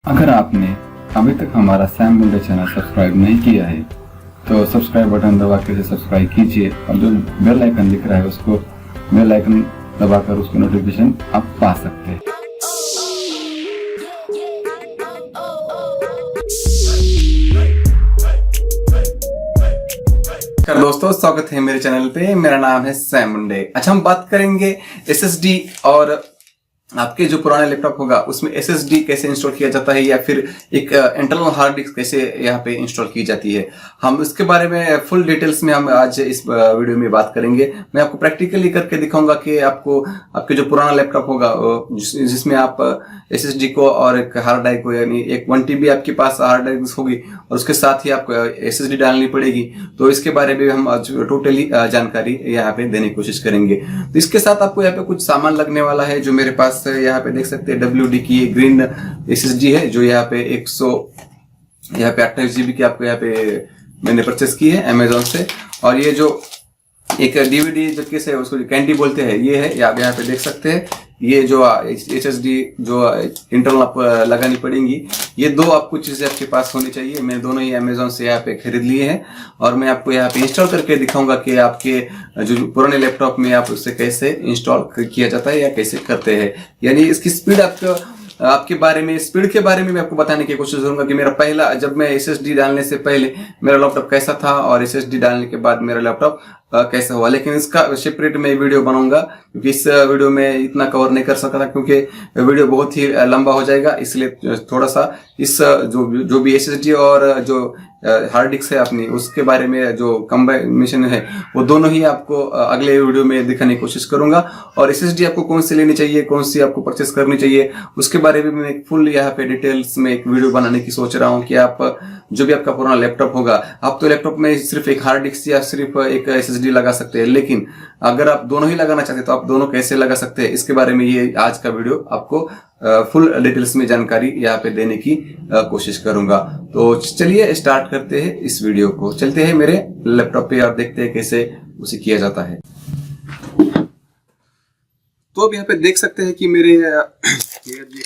अगर आपने अभी तक हमारा सैम मुंडे चैनल सब्सक्राइब नहीं किया है तो सब्सक्राइब बटन दबा के सब्सक्राइब कीजिए और जो बेल आइकन दिख रहा है उसको बेल आइकन दबाकर उसकी नोटिफिकेशन आप पा सकते हैं। दोस्तों, स्वागत है मेरे चैनल पे। मेरा नाम है सैम मुंडे। अच्छा, हम बात करेंगे एसएसडी और आपके जो पुराना लैपटॉप होगा उसमें एसएसडी कैसे इंस्टॉल किया जाता है या फिर एक इंटरनल हार्ड डिस्क कैसे यहाँ पे इंस्टॉल की जाती है। हम इसके बारे में फुल डिटेल्स में हम आज इस वीडियो में बात करेंगे। मैं आपको प्रैक्टिकली करके दिखाऊंगा कि आपको आपके जो पुराना लैपटॉप होगा जिसमें आप एसएसडी को और एक हार्ड ड्राइव को, यानी एक 1 TB आपके पास हार्ड ड्राइव होगी और उसके साथ ही आपको एसएसडी डालनी पड़ेगी। तो इसके बारे में हम आज टोटली जानकारी यहाँ पे देने की कोशिश करेंगे। तो इसके साथ आपको यहाँ पे कुछ सामान लगने वाला है जो मेरे पास यहाँ पे देख सकते हैं। WD की ग्रीन एसएसडी है जो यहाँ पे 28 GB की आपको यहाँ पे मैंने परचेस की है अमेजोन से। और ये जो एक DVD जो केस है उसको कैंडी बोलते हैं, ये है, आप यहाँ पे देख सकते हैं। ये जो एसएसडी जो इंटरनल आप लगानी पड़ेंगी, ये दो आपको चीजें आपके पास होनी चाहिए। मैं दोनों ही अमेजोन से यहाँ पे खरीद लिए हैं और मैं आपको यहाँ पे इंस्टॉल करके दिखाऊंगा कि आपके जो पुराने लैपटॉप में आप उसे कैसे इंस्टॉल किया जाता है या कैसे करते हैं। यानी इसकी स्पीड आपके बारे में, स्पीड के बारे में मैं आपको बताने की कोशिश करूंगा कि मेरा पहला, जब मैं एसएसडी डालने से पहले मेरा लैपटॉप कैसा था और एसएसडी डालने के बाद मेरा लैपटॉप कैसा हुआ। लेकिन इसका सेपरेट मैं वीडियो बनाऊंगा क्योंकि इस वीडियो में इतना कवर नहीं कर सकता था क्योंकि वीडियो बहुत ही लंबा हो जाएगा। इसलिए थोड़ा सा इस जो भी एसएसडी और जो हार्ड डिस्क है अपनी, उसके बारे में जो कॉम्बिनेशन है वो दोनों ही आपको अगले वीडियो में दिखाने की कोशिश करूंगा। और एसएसडी आपको कौन सी लेनी चाहिए, कौन सी आपको परचेस करनी चाहिए, उसके बारे में मैं फुल यहाँ पे डिटेल्स में एक वीडियो बनाने की सोच रहा हूँ कि आप जो भी आपका पुराना लैपटॉप होगा, आप तो लैपटॉप में सिर्फ एक हार्ड डिस्क या सिर्फ एक एसएसडी लगा सकते हैं, लेकिन अगर आप दोनों ही लगाना चाहते हैं तो आप दोनों कैसे लगा सकते हैं, इसके बारे में ये आज का वीडियो आपको फुल डिटेल्स में जानकारी यहाँ पे देने की कोशिश करूंगा। तो चलिए स्टार्ट करते हैं इस वीडियो को। चलते हैं मेरे लैपटॉप पे और देखते हैं कैसे उसे किया जाता है। तो अब यहाँ पे देख सकते हैं कि मेरे ये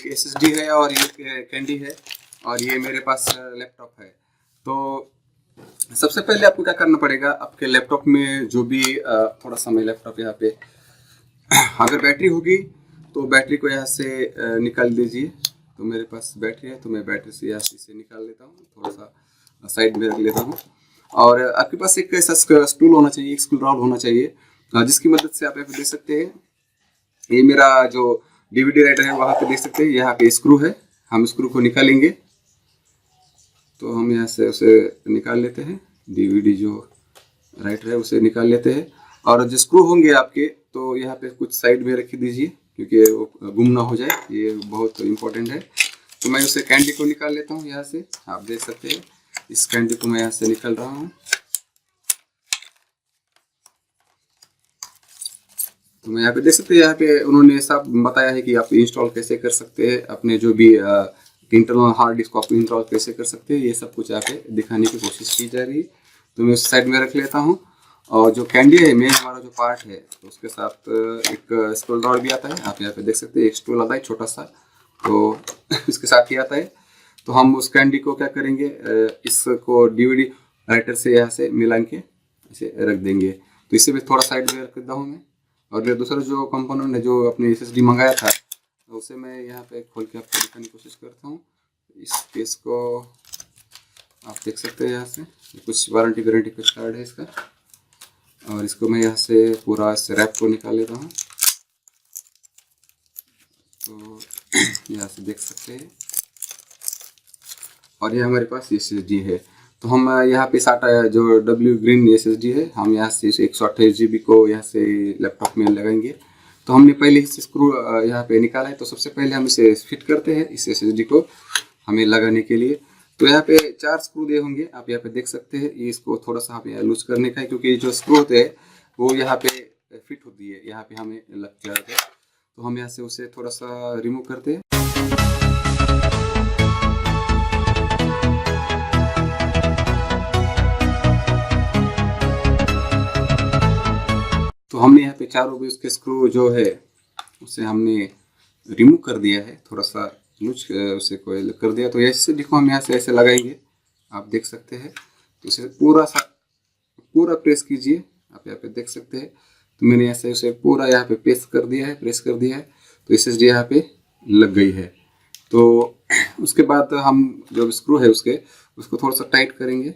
एसएसडी है और ये कैंडी है और ये मेरे पास लैपटॉप है। तो सबसे पहले आपको क्या करना पड़ेगा, आपके लैपटॉप में जो भी थोड़ा सा मैं लैपटॉप यहाँ पे अगर बैटरी होगी तो बैटरी को यहाँ से निकाल दीजिए। तो मेरे पास बैटरी है तो मैं बैटरी से यहाँ से इसे निकाल लेता हूँ, थोड़ा सा साइड में रख लेता हूँ। और आपके पास एक ऐसा स्टूल होना चाहिए, एक स्क्रू ड्राइवर होना चाहिए जिसकी मदद से आप यहाँ पे देख सकते हैं। ये मेरा जो DVD राइटर है वहाँ पे देख सकते हैं, यहाँ पे स्क्रू है। हम स्क्रू को निकालेंगे तो हम यहाँ से उसे निकाल लेते हैं। DVD जो राइटर है उसे निकाल लेते हैं और जो स्क्रू होंगे आपके तो यहाँ पे कुछ साइड में रख दीजिए क्योंकि वो गुम ना हो जाए, ये बहुत इम्पोर्टेंट है। तो मैं उसे कैंडी को निकाल लेता हूँ यहाँ से। आप देख सकते हैं इस कैंडी को मैं यहाँ से निकाल रहा हूँ। तो मैं यहाँ पे देख सकते हैं, यहाँ पे उन्होंने सब बताया है कि आप इंस्टॉल कैसे कर सकते हैं, अपने जो भी इंटरनल हार्ड डिस्क को आप इंस्टॉल कैसे कर सकते हैं, ये सब कुछ यहाँ पे दिखाने की कोशिश की जा रही है। तो मैं उस साइड में रख लेता हूँ। और जो कैंडी है, मेन हमारा जो पार्ट है, तो उसके साथ एक स्टूल ड्रावर भी आता है। आप यहाँ पे देख सकते हैं एक स्टूल आता है छोटा सा, तो इसके साथ ही आता है। तो हम उस कैंडी को क्या करेंगे, इसको DVD राइटर से यहाँ से मिला के इसे रख देंगे। तो इसे भी थोड़ा साइड में रख देता हूँ मैं। और मेरा दूसरा जो कंपोनेंट है जो अपने एसएसडी मंगाया था, तो उसे मैं यहाँ पे खोल के आपको दिखाने की कोशिश करता हूँ। इस केस को आप देख सकते हैं यहाँ से, कुछ वारंटी गारंटी कुछ कार्ड है इसका। और इसको मैं यहाँ से पूरा इस रैप को निकाल लेता हूँ। तो यहाँ से देख सकते हैं और ये हमारे पास एसएसडी है। तो हम यहाँ पे 60 जो W ग्रीन एसएसडी है, हम यहाँ से 128 GB को यहाँ से लैपटॉप में लगाएंगे। तो हमने पहले इस स्क्रू यहाँ पे निकाला है, तो सबसे पहले हम इसे फिट करते हैं इस एसएसडी को हमें लगाने के लिए। तो यहाँ पे 4 स्क्रू दिए होंगे, आप यहाँ पे देख सकते हैं। ये इसको थोड़ा सा हमें लूज करने का है क्योंकि जो स्क्रू होते हैं वो यहाँ पे फिट होती है, यहाँ पे हमें लग जाता है। तो हम यहाँ से उसे थोड़ा सा रिमूव करते हैं। तो हमने यहाँ पे चारों भी उसके स्क्रू जो है उसे हमने रिमूव कर दिया है, थोड़ा सा लूज उसे कोई कर दिया। तो एसएसडी को हम यहाँ से ऐसे लगाएंगे, आप देख सकते हैं। तो उसे पूरा प्रेस कीजिए, आप यहाँ पे देख सकते हैं। तो मैंने ऐसे उसे पूरा यहाँ पे प्रेस कर दिया है। तो एसएसडी यहाँ पे लग गई है। तो उसके बाद हम जो स्क्रू है उसको थोड़ा सा टाइट करेंगे।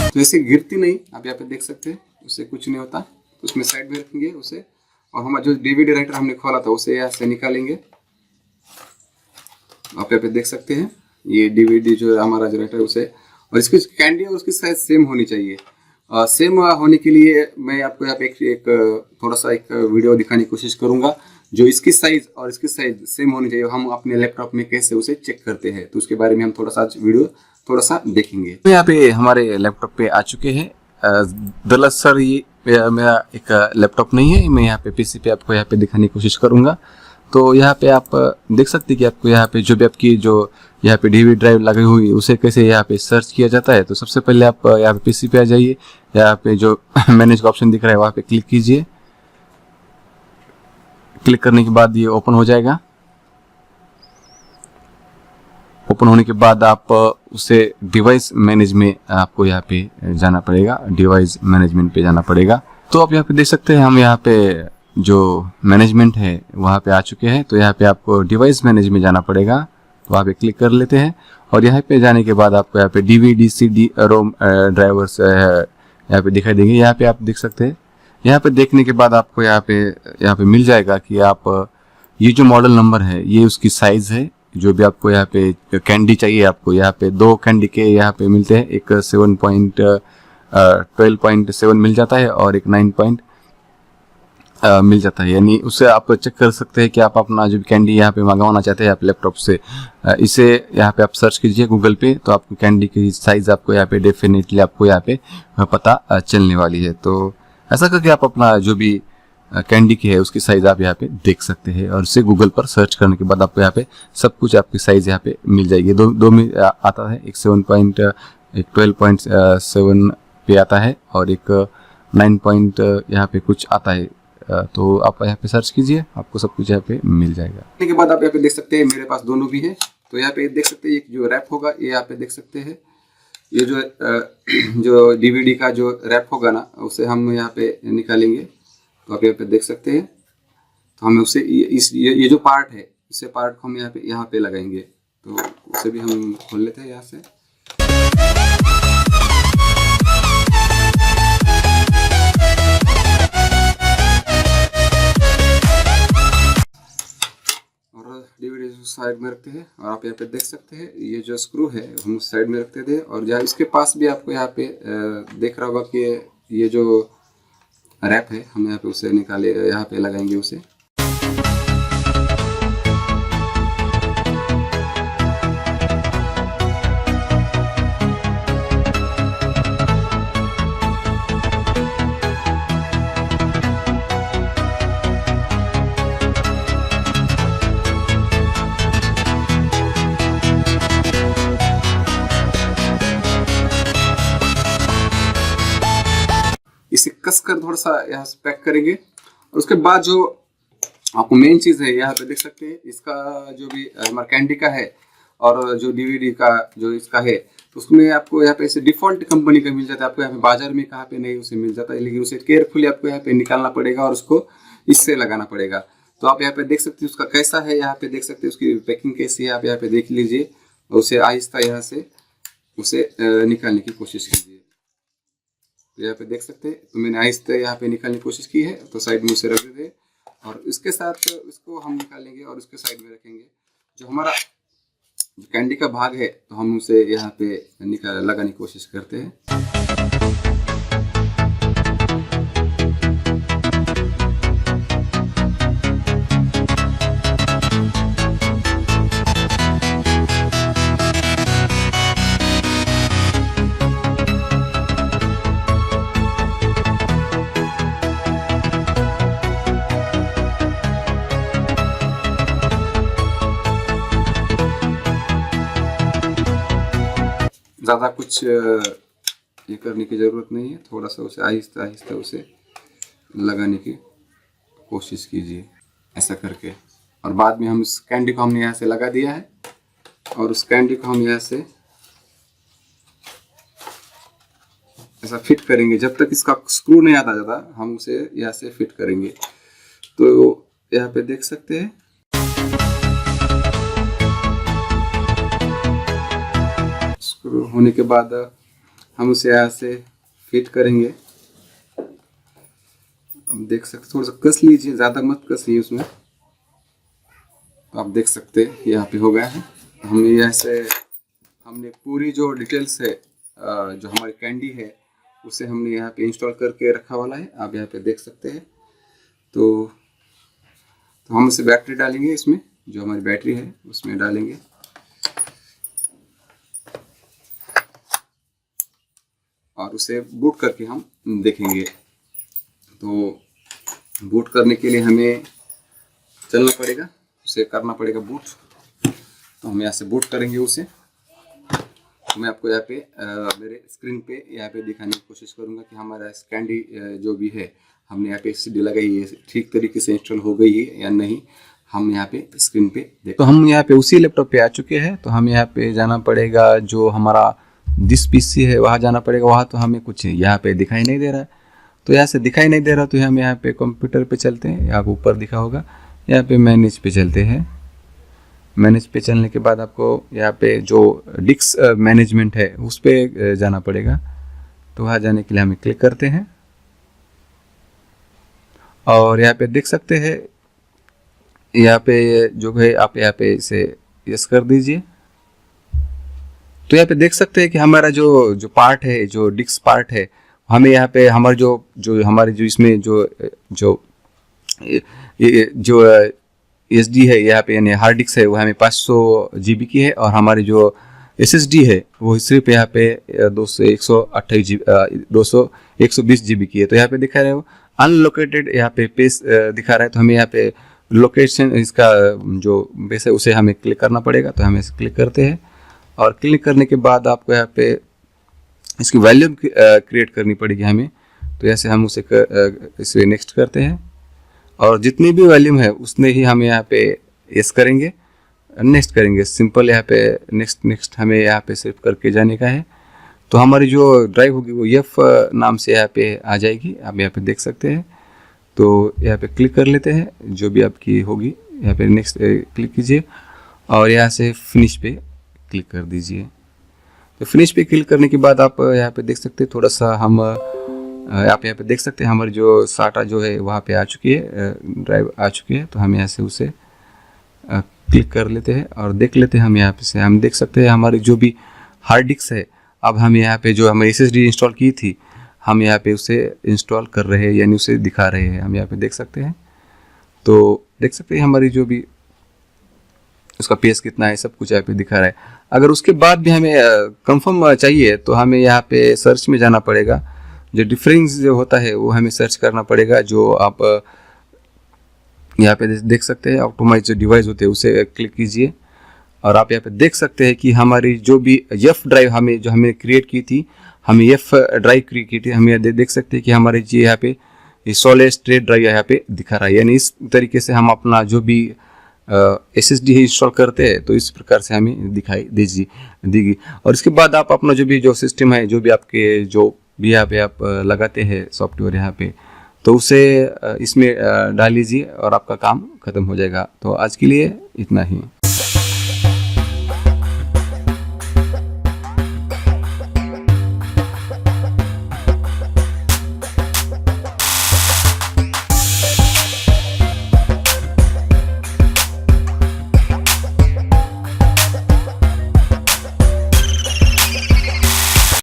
तो ऐसे गिरती नहीं, आप यहाँ पे देख सकते हैं, उससे कुछ नहीं होता। तो उसमें साइड में रखेंगे उसे, और हमारा जो डीवीडी राइटर हमने खोला था उसे यहाँ से निकालेंगे। आप यहाँ पे देख सकते हैं ये डीवीडी जो हमारा जो राइटर उसे, और इसकी कैंडी और उसकी साइज सेम होनी चाहिए। सेम होने के लिए मैं आपको यहाँ पे एक थोड़ा सा एक वीडियो दिखाने की कोशिश करूंगा, जो इसकी साइज और इसकी साइज सेम होनी चाहिए। हम अपने लैपटॉप में कैसे उसे चेक करते हैं, तो उसके बारे में हम थोड़ा सा देखेंगे। तो यहाँ पे हमारे लैपटॉप पे आ चुके हैं। दरअसल ये मेरा एक लैपटॉप नहीं है, मैं यहाँ पे पीसी पे आपको यहाँ पे दिखाने की कोशिश करूंगा। तो यहाँ पे आप देख सकते हैं कि आपको यहाँ पे जो भी आपकी जो यहाँ पे डीवीडी ड्राइव लगी हुई उसे कैसे यहाँ पे सर्च किया जाता है। तो सबसे पहले आप यहाँ पे पीसी पे आ जाइए, यहाँ पे जो मैनेज का ऑप्शन दिख रहा है वहाँ पे क्लिक कीजिए। क्लिक करने के बाद ये ओपन हो जाएगा। ओपन होने के बाद आप उसे डिवाइस मैनेज में आपको यहाँ पे जाना पड़ेगा, डिवाइस मैनेजमेंट पे जाना पड़ेगा। तो आप यहाँ पे देख सकते हैं हम यहाँ पे जो मैनेजमेंट है वहाँ पे आ चुके हैं। तो यहाँ पे आपको डिवाइस मैनेज में जाना पड़ेगा, तो वहाँ पे क्लिक कर लेते हैं। और यहाँ पे जाने के बाद आपको यहाँ पे DVD CD रोम ड्राइवर्स यहाँ पे दिखाई देंगे। यहाँ पे आप देख सकते हैं। यहाँ पे देखने के बाद आपको यहाँ पे मिल जाएगा कि आप ये जो मॉडल नंबर है ये उसकी साइज है। जो भी आपको यहाँ पे कैंडी चाहिए, आपको यहाँ पे 2 कैंडी के यहाँ पे मिलते हैं। एक 12.7 मिल जाता है और एक 9 मिल जाता है। यानी उससे आप चेक कर सकते हैं कि आप अपना जो कैंडी यहाँ पे मंगवाना चाहते हैं आप लैपटॉप से, इसे यहाँ पे आप सर्च कीजिए गूगल पे, तो आपको कैंडी की साइज आपको यहाँ पे डेफिनेटली आपको यहाँ पे पता चलने वाली है। तो ऐसा करके आप अपना जो भी कैंडी की है उसकी साइज आप यहाँ पे देख सकते हैं, और इसे गूगल पर सर्च करने के बाद आपको यहाँ पे सब कुछ आपकी साइज यहाँ पे मिल जाएगी। दो में आता है, एक 12.7 पे आता है और एक 9 यहाँ पे कुछ आता है। तो आप यहाँ पे सर्च कीजिए, आपको सब कुछ यहाँ पे मिल जाएगा। इसके बाद आप यहाँ पे देख सकते हैं मेरे पास दोनों भी है। तो यहाँ पे देख सकते हैं एक जो रैप होगा ये यहाँ पे देख सकते हैं। ये जो डीवीडी का जो रैप होगा ना उसे हम यहाँ पे निकालेंगे। तो आप यहाँ पे देख सकते हैं। तो हमें उसे ये जो पार्ट है इसे पार्ट को हम यहाँ पे लगाएंगे। तो उसे भी हम खोल लेते हैं यहाँ से। और डीवीडी साइड में रखते हैं, और आप यहाँ पे देख सकते हैं ये जो स्क्रू है हम साइड में रखते थे। और जहाँ इसके पास भी आपको यहाँ पे देख रहा होगा कि ये जो रैप है हम यहाँ पे उसे निकाले, यहाँ पे लगाएंगे उसे। इसे कसकर थोड़ा सा यहाँ से पैक करेंगे। और उसके बाद जो आपको मेन चीज़ है यहाँ पे देख सकते हैं, इसका जो भी हमारा कैंडी का है और जो डीवीडी का जो इसका है, तो उसमें आपको यहाँ पे ऐसे डिफ़ॉल्ट कंपनी का मिल जाता है। आपको यहाँ पे बाजार में कहाँ पे नहीं उसे मिल जाता है, लेकिन उसे केयरफुली आपको यहाँ पे निकालना पड़ेगा और उसको इससे लगाना पड़ेगा। तो आप यहाँ पे देख सकते हैं उसका कैसा है, यहाँ पे देख सकते हैं उसकी पैकिंग कैसी है, आप यहाँ पे देख लीजिए। और उसे आहिस्ता यहाँ से उसे निकालने की कोशिश कीजिए। तो यहाँ पे देख सकते हैं, तो मैंने आहिस्ते यहाँ पे निकालने की कोशिश की है। तो साइड में उसे रख देते हैं और इसके साथ इसको हम निकालेंगे और उसके साइड में रखेंगे। जो हमारा जो कैंडी का भाग है तो हम उसे यहाँ पे लगाने की कोशिश करते हैं। ज़्यादा कुछ ये करने की ज़रूरत नहीं है, थोड़ा सा उसे आहिस्ता आहिस्ता उसे लगाने की कोशिश कीजिए ऐसा करके। और बाद में हम इस कैंडी को हमने यहाँ से लगा दिया है और उस कैंडी को हम यहाँ से ऐसा फिट करेंगे। जब तक इसका स्क्रू नहीं आता जाता हम उसे यहाँ से फिट करेंगे। तो यहाँ पे देख सकते हैं स्क्रू होने के बाद हम उसे यहाँ से फिट करेंगे। अब देख सकते, थोड़ा सा कस लीजिए, ज़्यादा मत कसिए उसमें। तो आप देख सकते हैं यहाँ पे हो गया है। हमने यहाँ से हमने पूरी जो डिटेल्स है जो हमारी कैंडी है उसे हमने यहाँ पे इंस्टॉल करके रखा वाला है, आप यहाँ पे देख सकते हैं। तो हम इसे बैटरी डालेंगे, इसमें जो हमारी बैटरी है उसमें डालेंगे और उसे बूट करके हम देखेंगे। तो बूट करने के लिए हमें चलना पड़ेगा, उसे करना पड़ेगा बूट। तो हम यहाँ से बूट करेंगे उसे। तो मैं आपको यहाँ पे मेरे स्क्रीन पे यहाँ पे दिखाने की कोशिश करूँगा कि हमारा कैंडी जो भी है हमने यहाँ पे एसएसडी लगाई है ठीक तरीके से इंस्टॉल हो गई है या नहीं, हम यहाँ पे स्क्रीन पे देख। तो हम यहाँ पे उसी लैपटॉप पे आ चुके हैं। तो हम यहाँ पे जाना पड़ेगा, जो हमारा जिस पीसी है वहाँ जाना पड़ेगा। वहाँ तो हमें कुछ यहाँ पे दिखाई नहीं दे रहा है, तो यहाँ से दिखाई नहीं दे रहा तो हम यहाँ पे कंप्यूटर पे चलते हैं। यहाँ ऊपर दिखा होगा, यहाँ पे मैनेज पे चलते हैं। मैनेज पे चलने के बाद आपको यहाँ पे जो डिस्क मैनेजमेंट है उस पर जाना पड़ेगा। तो वहाँ जाने के लिए हमें क्लिक करते हैं और यहाँ पे देख सकते हैं, यहाँ पे जो है आप यहाँ पे इसे यस कर दीजिए। तो यहाँ पे देख सकते हैं कि हमारा जो पार्ट है, जो डिस्क पार्ट है, हमें यहाँ पे हमारे जो हमारे जो इसमें जो एसडी है यहाँ पे, यानी हार्ड डिस्क है, वो हमें 500 GB की है और हमारी जो एसएसडी है वो सिर्फ यहाँ पे 120 GB की है। तो यहाँ पे दिखा रहे हो अनलोकेटेड, यहाँ पे पेज दिखा रहा है। तो हमें यहाँ पे लोकेशन इसका जो बेस है उसे हमें क्लिक करना पड़ेगा। तो हम इसे क्लिक करते हैं और क्लिक करने के बाद आपको यहाँ पे इसकी वॉल्यूम क्रिएट करनी पड़ेगी हमें। तो ऐसे हम इसे नेक्स्ट करते हैं और जितनी भी वॉल्यूम है उसने ही हम यहाँ पे यस करेंगे, नेक्स्ट करेंगे। सिंपल यहाँ पे नेक्स्ट हमें यहाँ पे सिर्फ करके जाने का है। तो हमारी जो ड्राइव होगी वो एफ नाम से यहाँ पे आ जाएगी, आप यहाँ पे देख सकते हैं। तो यहाँ पे क्लिक कर लेते हैं, जो भी आपकी होगी यहाँ पे नेक्स्ट क्लिक कीजिए और यहाँ से फिनिश पे क्लिक कर दीजिए। तो फिनिश पे क्लिक करने के बाद आप यहाँ पे देख सकते हैं, थोड़ा सा हम आप यहाँ पे देख सकते हैं हमारी जो साटा जो है वहाँ पे आ चुकी है, ड्राइव आ चुकी है। तो हम यहाँ से उसे क्लिक कर लेते हैं और देख लेते हैं। हम यहाँ पे से हम देख सकते हैं हमारी जो भी हार्ड डिस्क है, अब हम यहाँ पे जो हमें एसएसडी इंस्टॉल की थी हम यहाँ पे उसे इंस्टॉल कर रहे हैं, यानी उसे दिखा रहे हैं। हम यहाँ पे देख सकते हैं। तो देख सकते हैं हमारी जो भी उसका पेज कितना है सब कुछ यहाँ पे दिखा रहा है। अगर उसके बाद भी हमें कंफर्म चाहिए तो हमें यहाँ पे सर्च में जाना पड़ेगा। जो डिफरेंस जो होता है वो हमें सर्च करना पड़ेगा। जो आप यहाँ पे देख सकते हैं ऑप्टिमाइज जो डिवाइस होते हैं उसे क्लिक कीजिए और आप यहाँ पे देख सकते हैं कि हमारी जो भी एफ ड्राइव हमने क्रिएट की थी, हमें एफ ड्राइव क्रिएट की थी। हम यहाँ देख सकते हैं कि हमारे जी यहाँ पे सॉलिड स्टेट ड्राइव यहाँ पे दिखा रहा है। यानी इस तरीके से हम अपना जो भी एसएसडी इंस्टॉल करते हैं तो इस प्रकार से हमें दिखाई देगी। और इसके बाद आप अपना जो सिस्टम है, जो भी आपके जो भी यहाँ पे आप लगाते हैं सॉफ्टवेयर यहाँ पे, तो उसे इसमें डाल लीजिए और आपका काम खत्म हो जाएगा। तो आज के लिए इतना ही।